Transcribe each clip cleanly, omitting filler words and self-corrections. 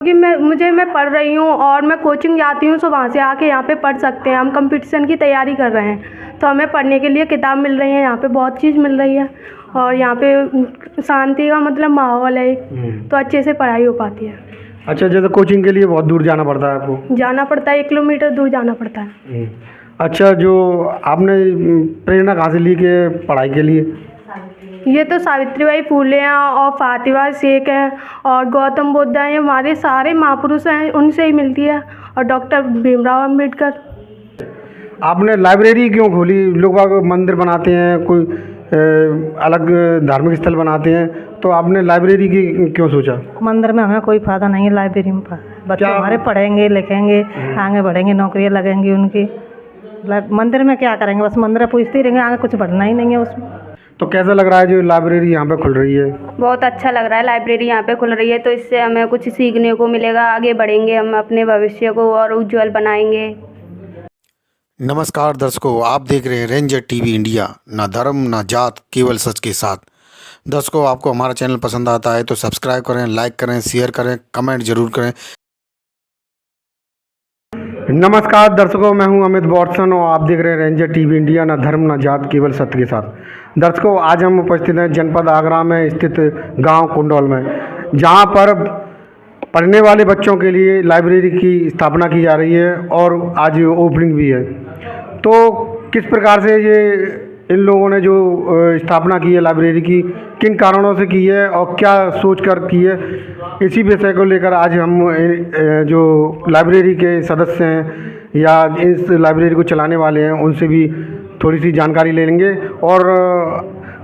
मैं पढ़ रही हूँ और मैं कोचिंग जाती हूँ, तो वहाँ से आके यहाँ पे पढ़ सकते हैं। हम कंपटीशन की तैयारी कर रहे हैं, तो हमें पढ़ने के लिए किताब मिल रही है, यहाँ पे बहुत चीज़ मिल रही है और यहाँ पे शांति का मतलब माहौल है, तो अच्छे से पढ़ाई हो पाती है। अच्छा, जैसे कोचिंग के लिए बहुत दूर जाना पड़ता है आपको? जाना पड़ता है, 1 किलोमीटर दूर जाना पड़ता है। अच्छा, जो आपने प्रेरणा कहाँ से ली के पढ़ाई के लिए? ये तो सावित्रीबाई फूले हैं और फातिमा शेख हैं और गौतम बुद्ध हैं, ये हमारे सारे महापुरुष हैं, उनसे ही मिलती है, और डॉक्टर भीमराव अम्बेडकर। आपने लाइब्रेरी क्यों खोली? लोग बाग मंदिर बनाते हैं, कोई अलग धार्मिक स्थल बनाते हैं, तो आपने लाइब्रेरी की क्यों सोचा? मंदिर में हमें कोई फ़ायदा नहीं है, लाइब्रेरी में बच्चे हमारे पढ़ेंगे लिखेंगे, आगे बढ़ेंगे, नौकरियाँ लगेंगी उनकी। मंदिर में क्या करेंगे? बस मंदिर पूछते ही रहेंगे, आगे कुछ बढ़ना ही नहीं है उसमें। तो कैसा लग रहा है जो लाइब्रेरी यहाँ पे खुल रही है? बहुत अच्छा लग रहा है, लाइब्रेरी यहाँ पे खुल रही है, तो इससे हमें कुछ सीखने को मिलेगा, आगे बढ़ेंगे हम, अपने भविष्य को और उज्जवल बनाएंगे। नमस्कार दर्शकों, आप देख रहे हैं रेंजर टीवी इंडिया। ना धर्म ना जात, केवल सच के साथ। दर्शकों, आपको हमारा चैनल पसंद आता है तो सब्सक्राइब करें, लाइक करें, शेयर करें, कमेंट जरूर करें। नमस्कार दर्शकों, मैं हूं अमित बॉर्सन और आप देख रहे हैं रेंजर टीवी इंडिया। ना धर्म ना जात, केवल सत्य के साथ। दर्शकों, आज हम उपस्थित हैं जनपद आगरा में स्थित गांव कुंडौल में, जहां पर पढ़ने वाले बच्चों के लिए लाइब्रेरी की स्थापना की जा रही है और आज ओपनिंग भी है। तो किस प्रकार से ये इन लोगों ने जो स्थापना की है लाइब्रेरी की, किन कारणों से की है और क्या सोच कर की है, इसी विषय को लेकर आज हम जो लाइब्रेरी के सदस्य हैं या इस लाइब्रेरी को चलाने वाले हैं उनसे भी थोड़ी सी जानकारी ले लेंगे। और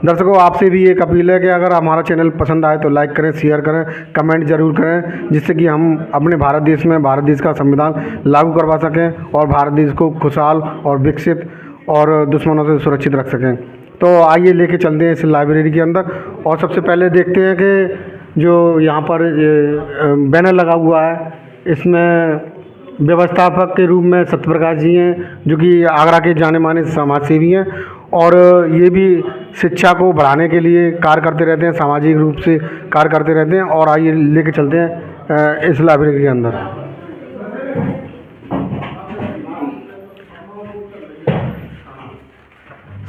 दर्शकों, आपसे भी एक अपील है कि अगर हमारा चैनल पसंद आए तो लाइक करें, शेयर करें, कमेंट जरूर करें, जिससे कि हम अपने भारत देश में भारत देश का संविधान लागू करवा सकें और भारत देश को खुशहाल और विकसित और दुश्मनों से सुरक्षित रख सकें। तो आइए लेके चलते हैं इस लाइब्रेरी के अंदर और सबसे पहले देखते हैं कि जो यहाँ पर बैनर लगा हुआ है, इसमें व्यवस्थापक के रूप में सत्यप्रकाश जी हैं, जो कि आगरा के जाने माने समाज सेवी हैं और ये भी शिक्षा को बढ़ाने के लिए कार्य करते रहते हैं, सामाजिक रूप से कार्य करते रहते हैं। और आइए लेके चलते हैं इस लाइब्रेरी के अंदर।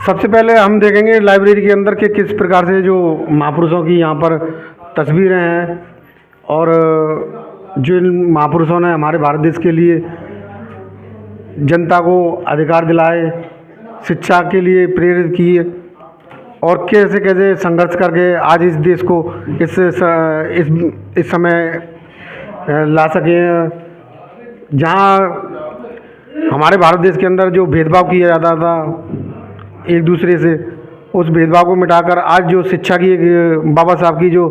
सबसे पहले हम देखेंगे लाइब्रेरी के अंदर के किस प्रकार से जो महापुरुषों की यहाँ पर तस्वीरें हैं और जो इन महापुरुषों ने हमारे भारत देश के लिए जनता को अधिकार दिलाए, शिक्षा के लिए प्रेरित किए और कैसे कैसे संघर्ष करके आज इस देश को इस समय ला सके, जहाँ हमारे भारत देश के अंदर जो भेदभाव किया जाता था एक दूसरे से, उस भेदभाव को मिटाकर आज जो शिक्षा की बाबा साहब की जो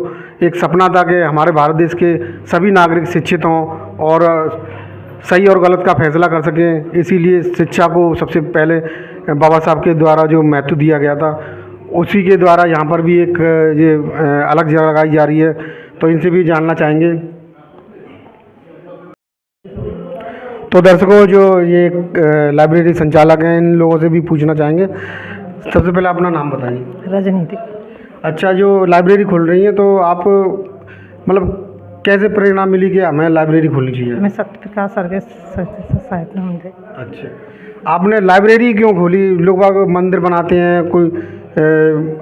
एक सपना था कि हमारे भारत देश के सभी नागरिक शिक्षित हों और सही और गलत का फैसला कर सकें, इसीलिए शिक्षा को सबसे पहले बाबा साहब के द्वारा जो महत्व दिया गया था, उसी के द्वारा यहाँ पर भी एक ये अलग जगह लगाई जा रही है। तो इनसे भी जानना चाहेंगे। तो दर्शकों, जो ये लाइब्रेरी संचालक हैं, इन लोगों से भी पूछना चाहेंगे। सबसे पहले अपना नाम बताइए। राजनीति। अच्छा, जो लाइब्रेरी खोल रही है तो आप मतलब कैसे प्रेरणा मिली कि हमें लाइब्रेरी खोलनी चाहिए? मैं सत्यप्रकाश सर्विस सहायता मंदिर। अच्छा, आपने लाइब्रेरी क्यों खोली? लोग बाग मंदिर बनाते हैं, कोई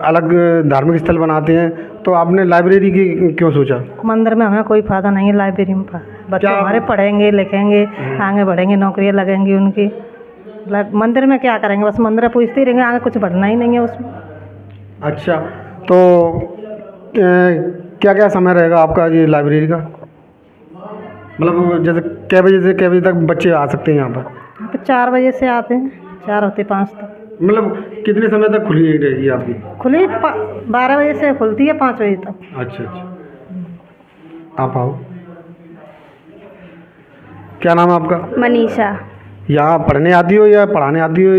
अलग धार्मिक स्थल बनाते हैं, तो आपने लाइब्रेरी की क्यों सोचा? मंदिर में हमें कोई फ़ायदा नहीं है, लाइब्रेरी में बच्चे हमारे पढ़ेंगे लिखेंगे, आगे बढ़ेंगे, नौकरियाँ लगेंगी उनकी। मंदिर में क्या करेंगे? बस मंदिर पूछते ही रहेंगे, आगे कुछ बढ़ना ही नहीं है उसमें। अच्छा, तो क्या क्या समय रहेगा आपका ये लाइब्रेरी का? मतलब जैसे कै बजे से कै बजे तक बच्चे आ सकते हैं यहाँ पर? यहाँ पर 4 बजे से आते हैं, 4 होते 5 तक। मतलब कितने समय तक खुली रहेगी आपकी? खुली 12 बजे से खुलती है 5 बजे तक। अच्छा अच्छा, आप आओ। क्या नाम है आपका? मनीषा। यहाँ पढ़ने आती हो या पढ़ाने आती हो?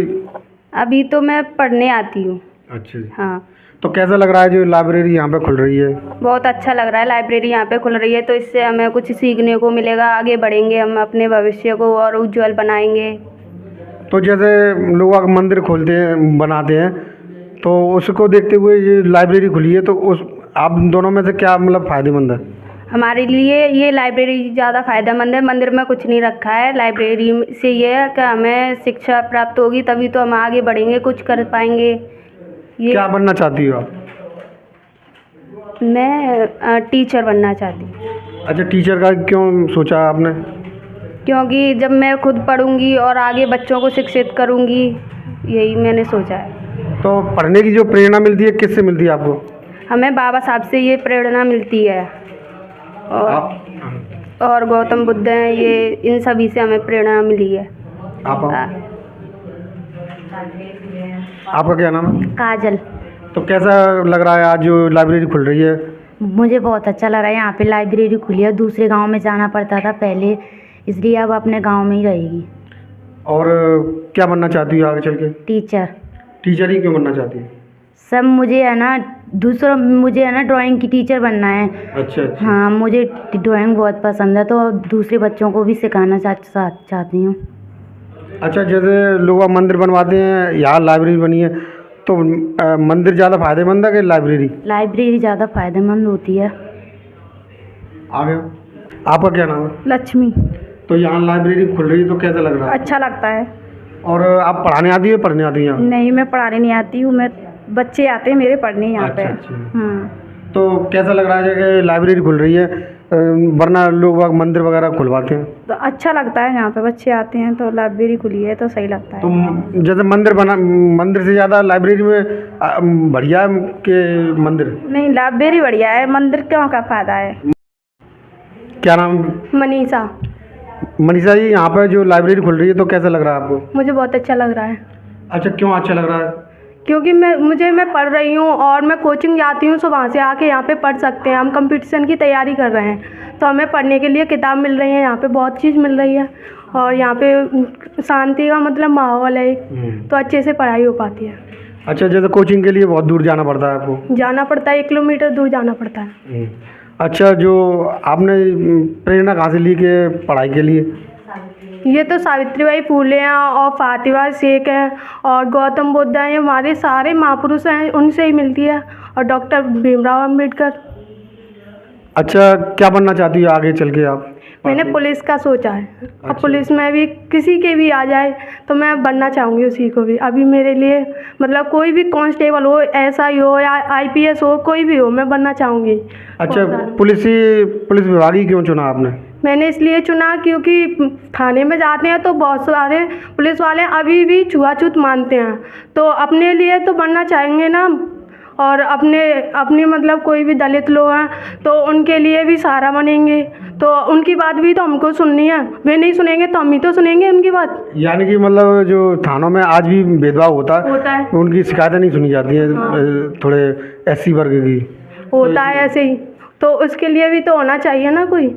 अभी तो मैं पढ़ने आती हूँ। अच्छा जी। हाँ। तो कैसा लग रहा है जो लाइब्रेरी यहाँ पे खुल रही है? बहुत अच्छा लग रहा है, लाइब्रेरी यहाँ पे खुल रही है, तो इससे हमें कुछ सीखने को मिलेगा, आगे बढ़ेंगे हम, अपने भविष्य को और उज्जवल बनाएंगे। तो जैसे लोग मंदिर खोलते हैं, बनाते हैं, तो उसको देखते हुए ये लाइब्रेरी खुली है, तो उस आप दोनों में से क्या मतलब फ़ायदेमंद है? हमारे लिए ये लाइब्रेरी ज़्यादा फ़ायदेमंद है। मंदिर में कुछ नहीं रखा है, लाइब्रेरी से ये है कि हमें शिक्षा प्राप्त होगी तभी तो हम आगे बढ़ेंगे, कुछ कर पाएंगे। ये क्या बनना चाहती हो आप? मैं टीचर बनना चाहती हूँ, अच्छा, टीचर का क्यों सोचा आपने? क्योंकि जब मैं खुद पढ़ूंगी और आगे बच्चों को शिक्षित करूंगी, यही मैंने सोचा है। तो पढ़ने की जो प्रेरणा मिलती है किससे मिलती है आपको? हमें बाबा साहब से ये प्रेरणा मिलती है और गौतम बुद्ध हैं, ये इन सभी से हमें प्रेरणा मिली है। आपका क्या नाम है? काजल। तो कैसा लग रहा है आज जो लाइब्रेरी खुल रही है? मुझे बहुत अच्छा लग रहा है, यहाँ पे लाइब्रेरी खुली है। दूसरे गांव में जाना पड़ता था पहले, इसलिए अब अपने गांव में ही रहेगी। और क्या बनना चाहती हो आगे चल के? टीचर। टीचर ही क्यों बनना चाहती है? सब मुझे है ना ड्राइंग की टीचर बनना है। अच्छा अच्छा। हाँ, मुझे ड्राइंग बहुत पसंद है, तो दूसरे बच्चों को भी सिखाना चाहती हूँ। अच्छा, जैसे लोग मंदिर बनवाते हैं, यहाँ लाइब्रेरी बनी है, तो मंदिर ज़्यादा फायदेमंद है कि लाइब्रेरी? लाइब्रेरी ज़्यादा फ़ायदेमंद होती है। आगे आपका क्या नाम है? लक्ष्मी। तो यहाँ लाइब्रेरी खुल रही है तो कैसा लग रहा है? अच्छा लगता है। और आप पढ़ाने आती है, पढ़ने आती हैं? नहीं, मैं पढ़ाने नहीं आती हूँ, मैं बच्चे आते हैं मेरे पढ़ने यहाँ पे। अच्छा अच्छा। तो कैसा लग रहा है कि लाइब्रेरी खुल रही है, वरना लोग मंदिर वगैरह खुलवाते हैं? तो अच्छा लगता है, यहाँ पे बच्चे आते हैं तो लाइब्रेरी खुली है तो सही लगता है। तो जैसे मंदिर से ज़्यादा लाइब्रेरी में बढ़िया है कि मंदिर? नहीं, लाइब्रेरी बढ़िया है, मंदिर क्यों का फ़ायदा है। क्या नाम? मनीषा। मनीषा जी, यहाँ पर जो लाइब्रेरी खुल रही है तो कैसा लग रहा है आपको? मुझे बहुत अच्छा लग रहा है। अच्छा, क्यों अच्छा लग रहा है? क्योंकि मैं पढ़ रही हूँ और मैं कोचिंग जाती हूँ, तो वहाँ से आके यहाँ पे पढ़ सकते हैं। हम कंपटीशन की तैयारी कर रहे हैं तो हमें पढ़ने के लिए किताब मिल रही है, यहाँ पे बहुत चीज़ मिल रही है और यहाँ पे शांति का मतलब माहौल है, तो अच्छे से पढ़ाई हो पाती है। अच्छा, जैसे कोचिंग के लिए बहुत दूर जाना पड़ता है आपको? जाना पड़ता है, 1 किलोमीटर दूर जाना पड़ता है। अच्छा, जो आपने प्रेरणा कहाँ से ली कि पढ़ाई के लिए? ये तो सावित्रीबाई फूले हैं और फातिमा शेख हैं और गौतम बुद्ध हैं, ये हमारे सारे महापुरुष हैं, उनसे ही मिलती है, और डॉक्टर भीमराव अम्बेडकर। अच्छा, क्या बनना चाहती हो आगे चल के आप? मैंने पुलिस का सोचा है। अब पुलिस में भी किसी के भी आ जाए तो मैं बनना चाहूँगी उसी को भी। अभी मेरे लिए मतलब कोई भी कांस्टेबल हो, SI हो या IPS हो, कोई भी हो, मैं बनना चाहूँगी। अच्छा, पुलिस विभाग ही क्यों चुना आपने? मैंने इसलिए चुना क्योंकि थाने में जाते हैं तो बहुत सारे पुलिस वाले अभी भी छुआछूत मानते हैं, तो अपने लिए तो बनना चाहेंगे ना, और अपने मतलब कोई भी दलित लोग हैं तो उनके लिए भी सहारा बनेंगे, तो उनकी बात भी तो हमको सुननी है। वे नहीं सुनेंगे तो हम ही तो सुनेंगे उनकी बात। यानी कि मतलब जो थानों में आज भी भेदभाव होता है, उनकी शिकायतें नहीं सुनी जाती हैं। हाँ। थोड़े SC वर्ग की होता है ऐसे ही, तो उसके लिए भी तो होना चाहिए ना कोई,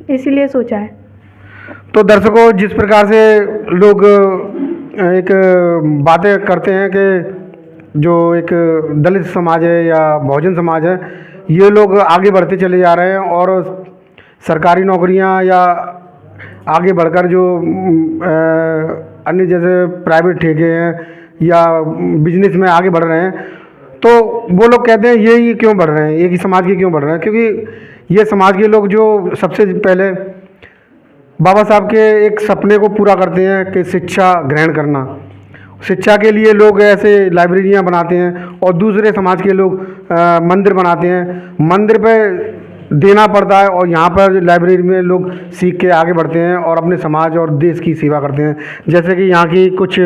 इसीलिए सोचा है। तो दर्शकों, जिस प्रकार से लोग एक बातें करते हैं कि जो एक दलित समाज है या बहुजन समाज है, ये लोग आगे बढ़ते चले जा रहे हैं और सरकारी नौकरियां या आगे बढ़कर जो अन्य जैसे प्राइवेट ठेके हैं या बिजनेस में आगे बढ़ रहे हैं, तो वो लोग कहते हैं ये क्यों बढ़ रहे हैं, एक ही समाज के क्यों बढ़ रहे हैं? क्योंकि ये समाज के लोग जो सबसे पहले बाबा साहब के एक सपने को पूरा करते हैं कि शिक्षा ग्रहण करना। शिक्षा के लिए लोग ऐसे लाइब्रेरियां बनाते हैं और दूसरे समाज के लोग मंदिर बनाते हैं, मंदिर पे देना पड़ता है और यहाँ पर लाइब्रेरी में लोग सीख के आगे बढ़ते हैं और अपने समाज और देश की सेवा करते हैं। जैसे कि यहाँ की कुछ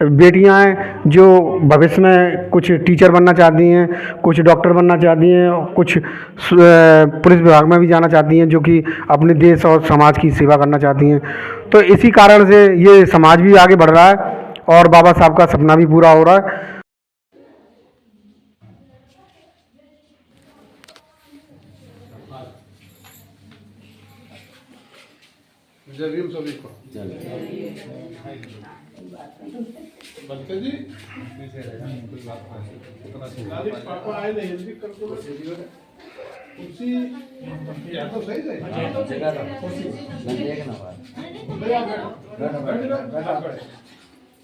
बेटियां हैं जो भविष्य में कुछ टीचर बनना चाहती हैं, कुछ डॉक्टर बनना चाहती हैं, कुछ पुलिस विभाग में भी जाना चाहती हैं, जो कि अपने देश और समाज की सेवा करना चाहती हैं। तो इसी कारण से ये समाज भी आगे बढ़ रहा है और बाबा साहब का सपना भी पूरा हो रहा है।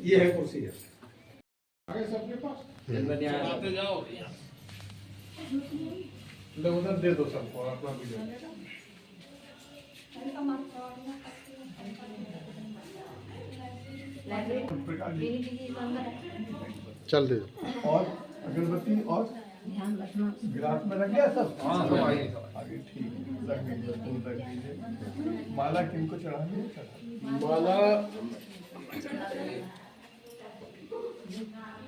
ये है कुर्सी है आगे सबके पास आते जाओ उधर दे दो सबको अपना भी चल दे। और अगरबत्ती और गिलास में रख गया सब। हाँ सब आगे ठीक है। रख दीजिए, फूल रख दीजिए। माला किनको चढ़ानी है चढ़ा। माला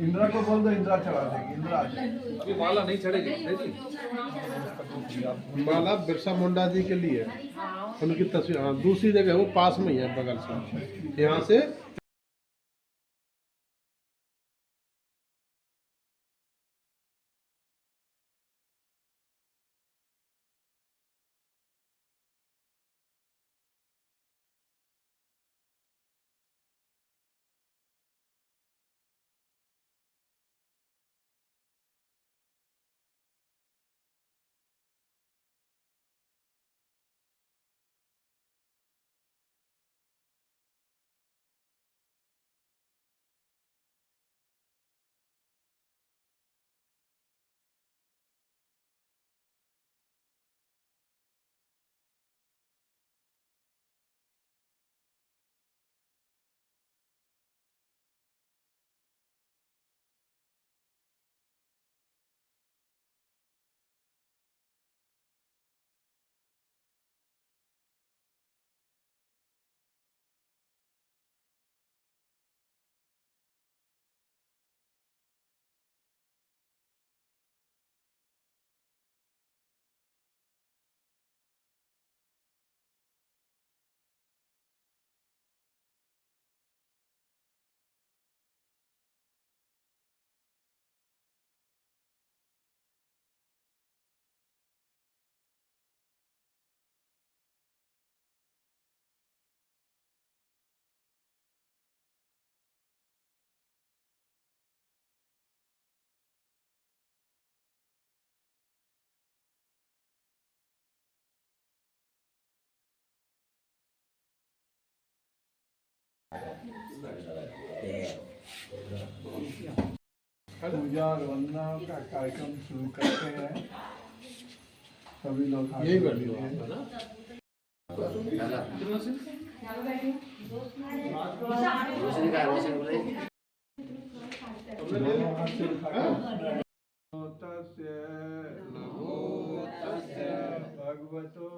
इंदिरा को बोल दो, इंदिरा चढ़ा देगी। इंदिरा आ जाएगी। अभी माला नहीं चढ़ेगी माला बिरसा मुंडा जी के लिए उनकी तस्वीर। हाँ दूसरी जगह वो पास में ही है बगल से, यहाँ से पूजा और वंदना का कार्यक्रम शुरू करते हैं। सभी लोग यही कर भगवतो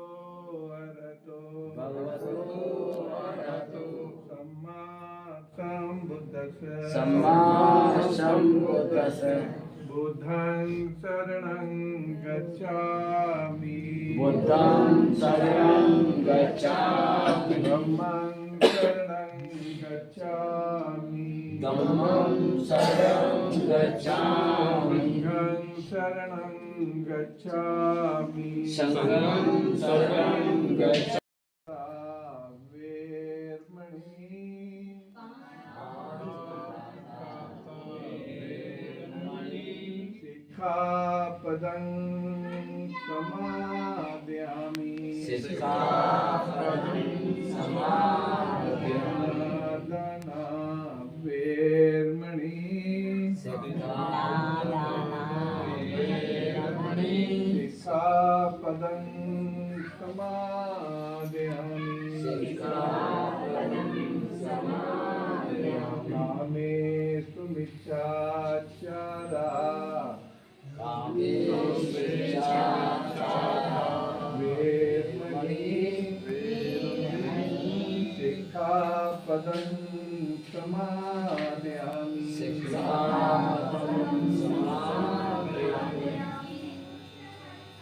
अरहतो सम्मा सम्बुद्धस्य बुद्धं शरणं गच्छामि धम्मं शरणं गच्छामि संघं शरणं गच्छामि सिक्खापदं समादयामि दाना वेरमणि सिक्खापदं समादयामि कामेषु मिच्छाचारा वेरमणि सिक्खापदं समादयामि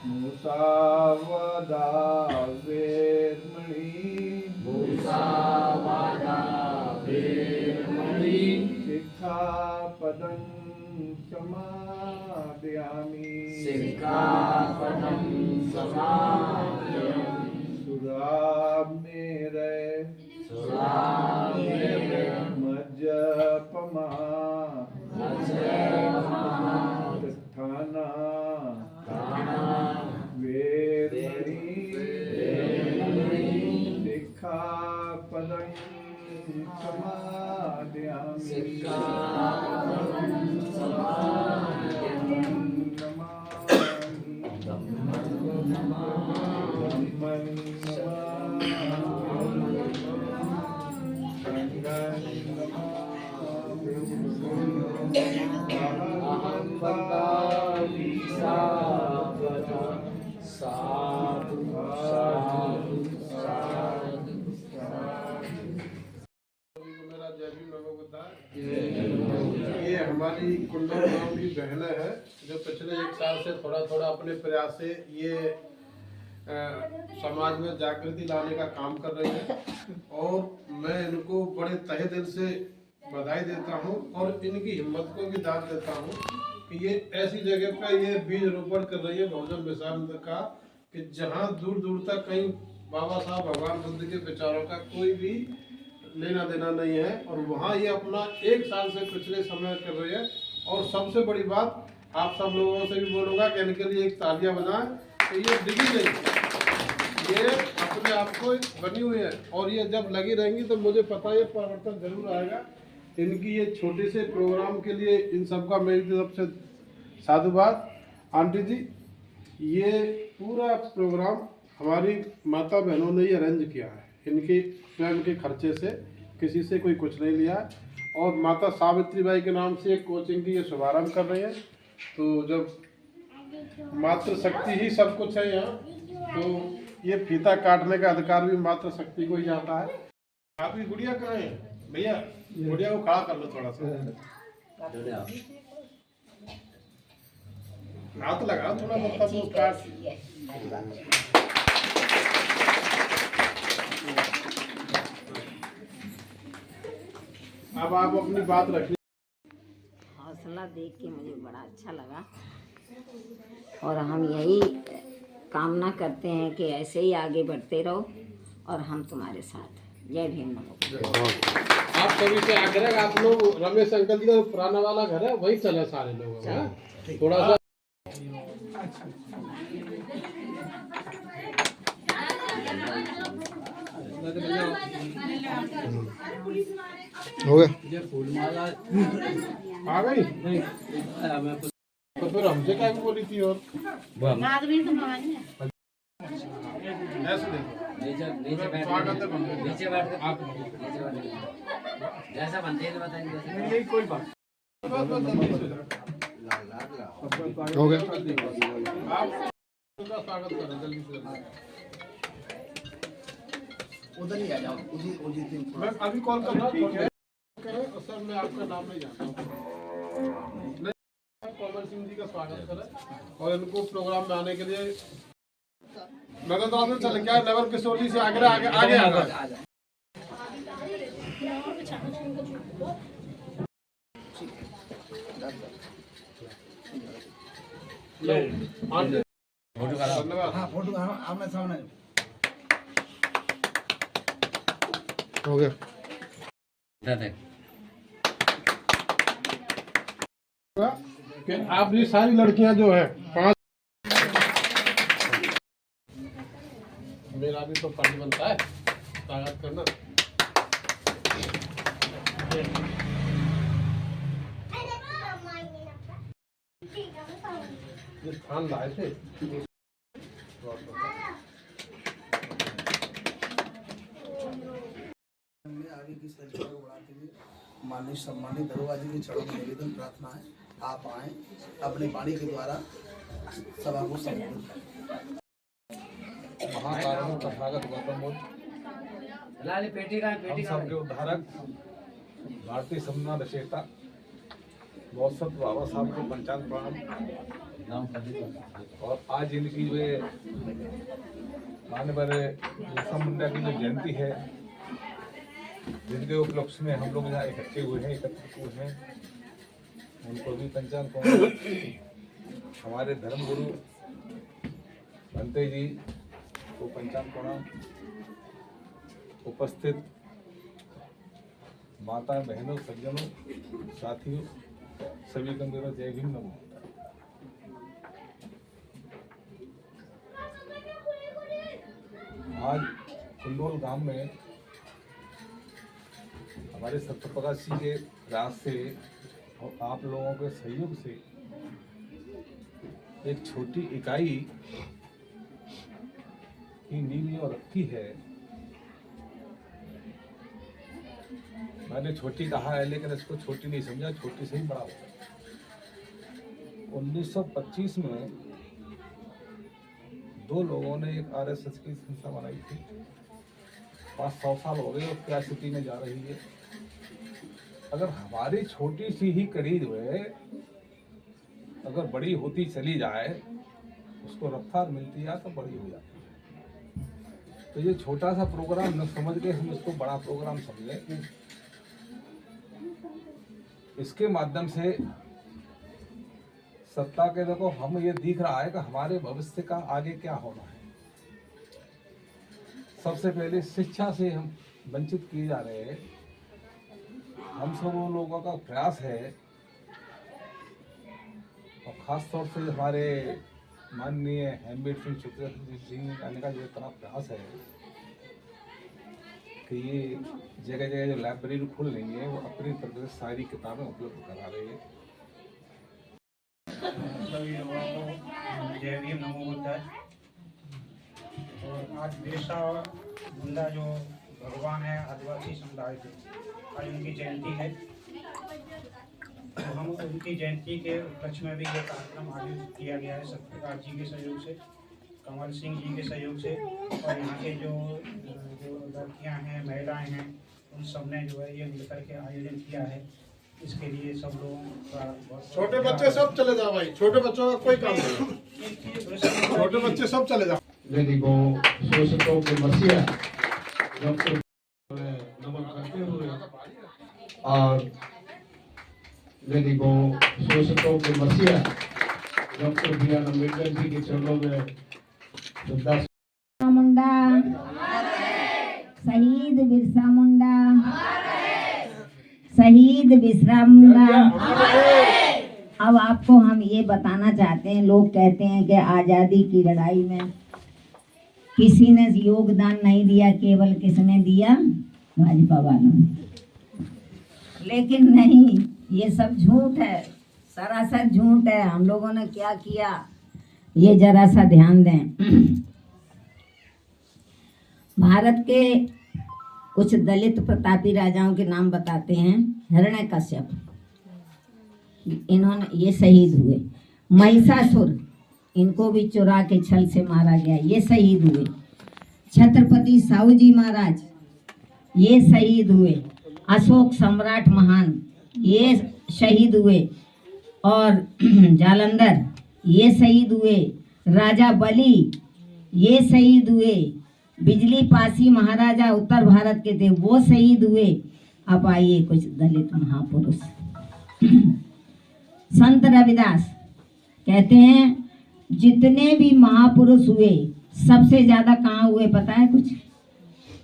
मुसावादा वेरमणि सिक्खापदं समादयामि सुरामेरय मज्जपमा स्थाना वेरमणि सिक्खापदं समादयामि धम्मं नमामि हमारी कुंडल गांव की बहनें हैं जो पिछले 1 साल से थोड़ा थोड़ा अपने प्रयास से ये समाज में जागृति लाने का काम कर रही है और मैं इनको बड़े तहे दिल से बधाई देता हूँ और इनकी हिम्मत को भी दाद देता हूँ कि ये ऐसी जगह पर ये बीज रोपण कर रही है बहुजन मिशन का कि जहाँ दूर दूर तक कहीं बाबा साहब भगवान बुद्ध के विचारों का कोई भी लेना देना नहीं है और वहाँ ये अपना 1 साल से पिछले समय कर रही है। और सबसे बड़ी बात आप सब लोगों से भी बोलूँगा कि इनके लिए एक तालियां बनाएं तो ये डिगी नहीं, ये अपने आप को बनी हुई है और ये जब लगी रहेंगी तो मुझे पता है परिवर्तन जरूर आएगा। इनकी ये छोटे से प्रोग्राम के लिए इन सबका मेरी तरफ से साधुवाद। आंटी जी, ये पूरा प्रोग्राम हमारी माता बहनों ने ही अरेंज किया है, इनके स्वयं के खर्चे से, किसी से कोई कुछ नहीं लिया और माता सावित्रीबाई के नाम से एक कोचिंग की ये शुभारंभ कर रही है। तो जब मातृ शक्ति ही सब कुछ है यहाँ, तो ये फीता काटने का अधिकार भी मातृ शक्ति को ही जाता है। आपकी गुड़िया कहाँ है भैया? गुड़िया को खड़ा कर लो थोड़ा सा, हाथ लगा थोड़ा मतलब काट। अब आप अपनी बात रखिए। हौसला देख के मुझे बड़ा अच्छा लगा और हम यही कामना करते हैं कि ऐसे ही आगे बढ़ते रहो और हम तुम्हारे साथ। जय भीम। नमो। आप सभी से आग्रह, आप लोग रमेश अंकल जी का पुराना वाला घर है वही चले सारे लोग, थोड़ा सा हो गया। आ गई नहीं तो फिर हमसे क्या बोली थी? और ऐसे देखो स्वागत है, आप जैसा बनते हैं बताएंगे। नहीं कोई बात हो गया। आप उनका स्वागत करें जल्दी से। उधर ही आ जाओ, उसी दिन मैं अभी कॉल कर रहा हूँ सर, मैं आपका नाम नहीं जानता हूँ। कमल सिंह जी का स्वागत करें और इनको प्रोग्राम में आने के लिए नगर दास में चल क्या नगर किशोरी से आगे आगे आगे आ रहा है। फोटो आमने सामने हो गया। कि आप ये सारी लड़कियां जो है 5, मेरा भी तो फर्ज बनता है स्वागत करना। ये थान लाए थे आगे की सजदा को बढ़ाते हुए माननीय सम्मानित दरोगा जी के चरणों में निवेदन प्रार्थना है, आप आए अपने वाणी के द्वारा सभा को संबोधित करें। महाकारणों तथागत गौतम बुद्ध पेटी का हम सबके उद्धारक भारतीय संविधान रचयिता बहुत बाबा साहब को पंचांग प्रणाम। और आज इनकी जो मान्यवर बिरसा मुंडा की जो जयंती है, जिनके उपलक्ष्य में हम लोग यहाँ इकट्ठे हुए हैं, एकत्रित हुए हैं, उनको भी पंचांग प्रणाम। हमारे धर्मगुरु बनते जी को पंचांग प्रणाम। उपस्थित माता बहनों सज्जनों साथियों सभी को मेरा जय भीम। नमो। आज कुंडोल गांव में हमारे सत्यप्रकाश जी के प्रयास से और आप लोगों के सहयोग से एक छोटी इकाई की नींव रखी है। मैंने छोटी कहा है लेकिन इसको छोटी नहीं समझा, छोटी से ही बड़ा होगा। 1925 में 2 लोगों ने एक आरएसएस की संस्था बनाई थी। 500 साल हो गए और क्या स्थिति में जा रही है। अगर हमारी छोटी सी ही कड़ी जो है अगर बड़ी होती चली जाए, उसको रफ्तार मिलती है तो बड़ी हो जाती है। तो ये छोटा सा प्रोग्राम न समझ के हम इसको बड़ा प्रोग्राम समझें कि इसके माध्यम से सत्ता के देखो हम ये दिख रहा है कि हमारे भविष्य का आगे क्या होना है। सबसे पहले शिक्षा से हम वंचित किए जा रहे हैं। हम सब लोगों का प्रयास है और खास तौर से हमारे माननीय हेमवीर सिंह सिंह आने का जो इतना प्रयास है कि ये जगह जगह जो लाइब्रेरी खुल रही है वो अपनी तरफ से सारी किताबें उपलब्ध करा रही है। सभी लोगों को जय भीम नमो बुद्धाय। और आज बिरसा मुंडा जो भगवान है आदिवासी समुदाय के, आज उनकी जयंती है। तो हम उनकी जयंती के उपलक्ष्य में भी ये कार्यक्रम आयोजित किया गया है सत्यप्रकाश जी के सहयोग से, कमल सिंह जी के सहयोग से, और यहाँ के जो लड़कियाँ हैं, महिलाएँ हैं, उन सब ने जो है ये मिलकर के आयोजन किया है। इसके लिए सब लोगों का बहुत छोटे बच्चे सब चले जाओ भाई, छोटे बच्चों का कोई काम नहीं, छोटे बच्चे सब चले जाओ। शोषकों के मसीहा डॉक्टर नमन करते हुए और शोषकों के मसीहा डॉक्टर बी.आर. अम्बेडकर जी के चरणों में श्रद्धा। मुंडा शहीद बिरसा मुंडा, शहीद बिरसा मुंडा। अब आपको हम ये बताना चाहते हैं, लोग कहते हैं कि आज़ादी की लड़ाई में किसी ने योगदान नहीं दिया, केवल किसने दिया? भाजपा वालों ने। लेकिन नहीं, ये सब झूठ है, सरासर झूठ है। हम लोगों ने क्या किया ये जरा सा ध्यान दें। भारत के कुछ दलित प्रतापी राजाओं के नाम बताते हैं। हिरण्यकश्यप, इन्होंने ये शहीद हुए। महिषासुर, इनको भी चुरा के छल से मारा गया, ये शहीद हुए। छत्रपति साहू जी महाराज, ये शहीद हुए। अशोक सम्राट महान, ये शहीद हुए। और जालंधर, ये शहीद हुए। राजा बलि, ये शहीद हुए। बिजली पासी महाराजा उत्तर भारत के थे, वो शहीद हुए। अब आइए कुछ दलित महापुरुष। संत रविदास कहते हैं जितने भी महापुरुष हुए सबसे ज़्यादा कहाँ हुए पता है कुछ?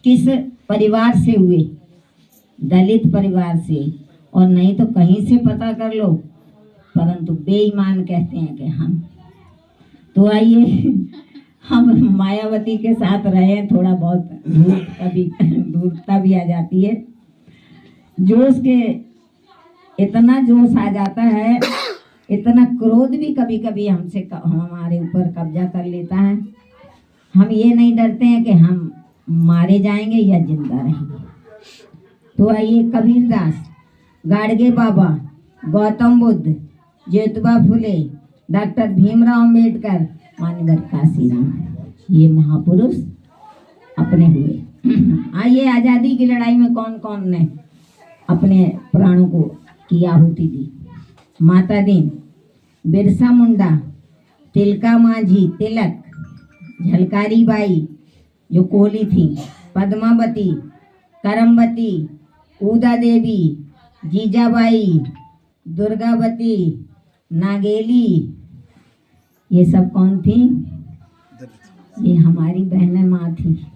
किस परिवार से हुए? दलित परिवार से। और नहीं तो कहीं से पता कर लो, परंतु बेईमान कहते हैं कि हम। तो आइए हम मायावती के साथ रहे, थोड़ा बहुत धूर्तता भी आ जाती है। जोश के इतना जोश आ जाता है, इतना क्रोध भी कभी कभी हमसे हमारे ऊपर कब्जा कर लेता है। हम ये नहीं डरते हैं कि हम मारे जाएंगे या जिंदा रहेंगे। तो आइए कबीरदास, गाडगे बाबा, गौतम बुद्ध, ज्योतिबा फुले, डॉक्टर भीमराव अम्बेडकर, माननीय काशीराम, ये महापुरुष अपने हुए। आइए आज़ादी की लड़ाई में कौन कौन ने अपने प्राणों को की आहुति दी? माता दीन, बिरसा मुंडा, तिलका माझी तिलक, झलकारी बाई जो कोहली थी, पद्मावती, करमवती, उदा देवी, जीजाबाई, दुर्गावती, नागेली, ये सब कौन थी? ये हमारी बहनें माँ थी।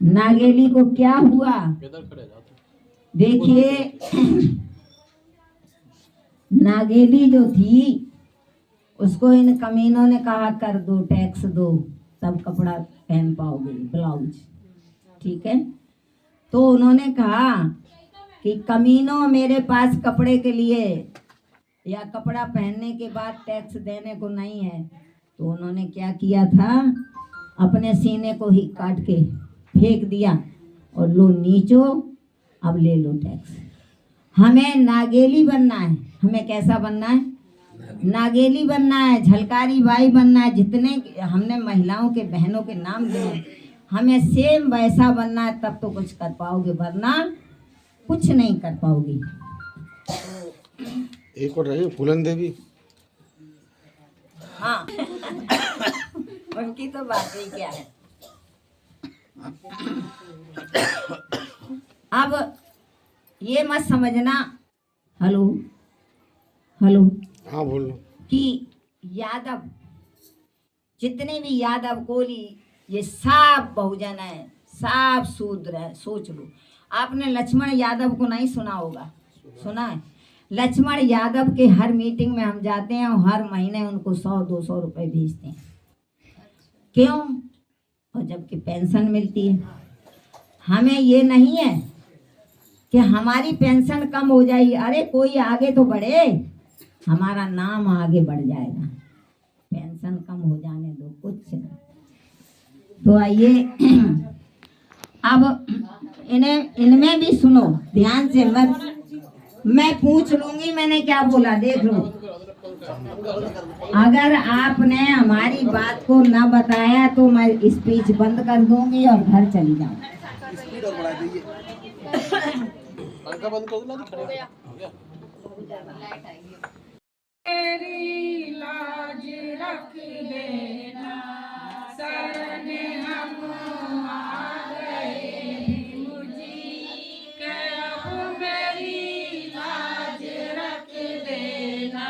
नागेली को क्या हुआ? देखिए नागेली जो थी उसको इन कमीनों ने कहा कर दो, टैक्स दो, तब कपड़ा पहन पाओगे, ब्लाउज, ठीक है। तो उन्होंने कहा कि कमीनों मेरे पास कपड़े के लिए या कपड़ा पहनने के बाद टैक्स देने को नहीं है। तो उन्होंने क्या किया था, अपने सीने को ही काट के फेंक दिया और लो नीचो, अब ले लो टैक्स। हमें नागेली बनना है। हमें कैसा बनना है? नागेली बनना है, झलकारी बाई बनना है। जितने हमने महिलाओं के बहनों के नाम दिए, हमें सेम वैसा बनना है, तब तो कुछ कर पाओगे, वरना कुछ नहीं कर पाओगी। एक और रही फूलन देवी। हाँ उनकी तो बात ही क्या है। अब ये मत समझना, हेलो हेलो, हाँ बोलो, कि यादव जितने भी यादव कोली ये सब बहुजन है, सब शूद्र है। सोच लो, आपने लक्ष्मण यादव को नहीं सुना होगा, सुना है? लक्ष्मण यादव के हर मीटिंग में हम जाते हैं और हर महीने उनको 100-200 रुपए भेजते हैं। क्यों? और जबकि पेंशन मिलती है। हमें ये नहीं है कि हमारी पेंशन कम हो जाएगी, अरे कोई आगे तो बढ़े, हमारा नाम आगे बढ़ जाएगा। पेंशन कम हो जाने दो, कुछ नहीं। तो आइए अब इनमें भी सुनो ध्यान से, मैं पूछ लूंगी मैंने क्या बोला, देख लो। अगर आपने हमारी बात को न बताया तो मैं स्पीच बंद कर दूंगी और घर चली जाऊंगी। स्पीड और बढ़ा दीजिए। पंखा बंद कर दो ना, खड़े हो गया। मेरी लाज रख लेना, शरण हम आ गए मुझी के, अब मेरी लाज रख लेना।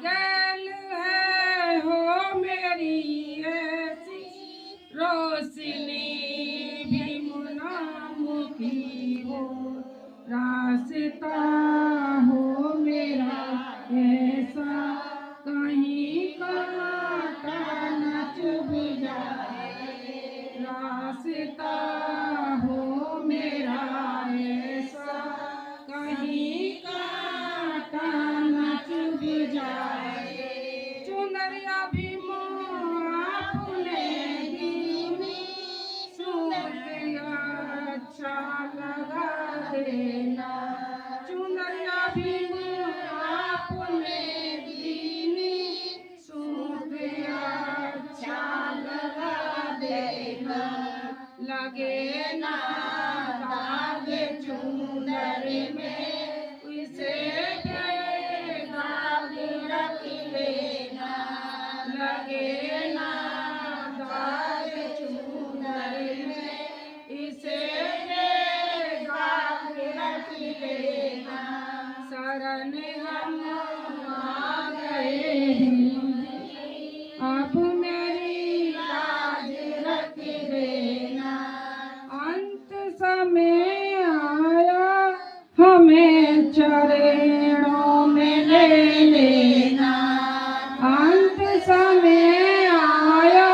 गैल है हो मेरी ऐसी रोशनी भी मुनामुखी हो, रास्ता हो मेरा ऐसा कहीं कांटा न चुभ जाए, रास्ता हो मेरा ऐसा कहीं कांटा न चुभ जाए। चुनरिया भी आपने दी, सूट अच्छा लगा देना। चुनरिया भी आपने दीनी, सूट अच्छा लगा देना। लगे ना दाग चुनर में, उसे दाग रख लेना। लगे ना दाग चुनर में, इसे दाग रख लेना। शरण हम आ गए अब मेरी लाज रख देना। अंत समय आया हमें चरणों में ले लेना। अंत समय आया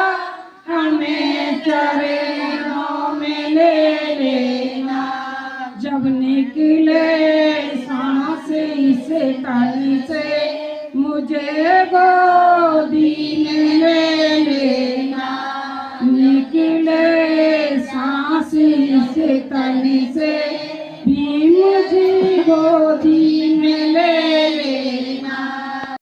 हमें चरणों में ले लेना। जब निकले सांस इस तन से, मुझे गोदी में ले लेना। निकले सांस इस तन से भी मुझे गोदी में ले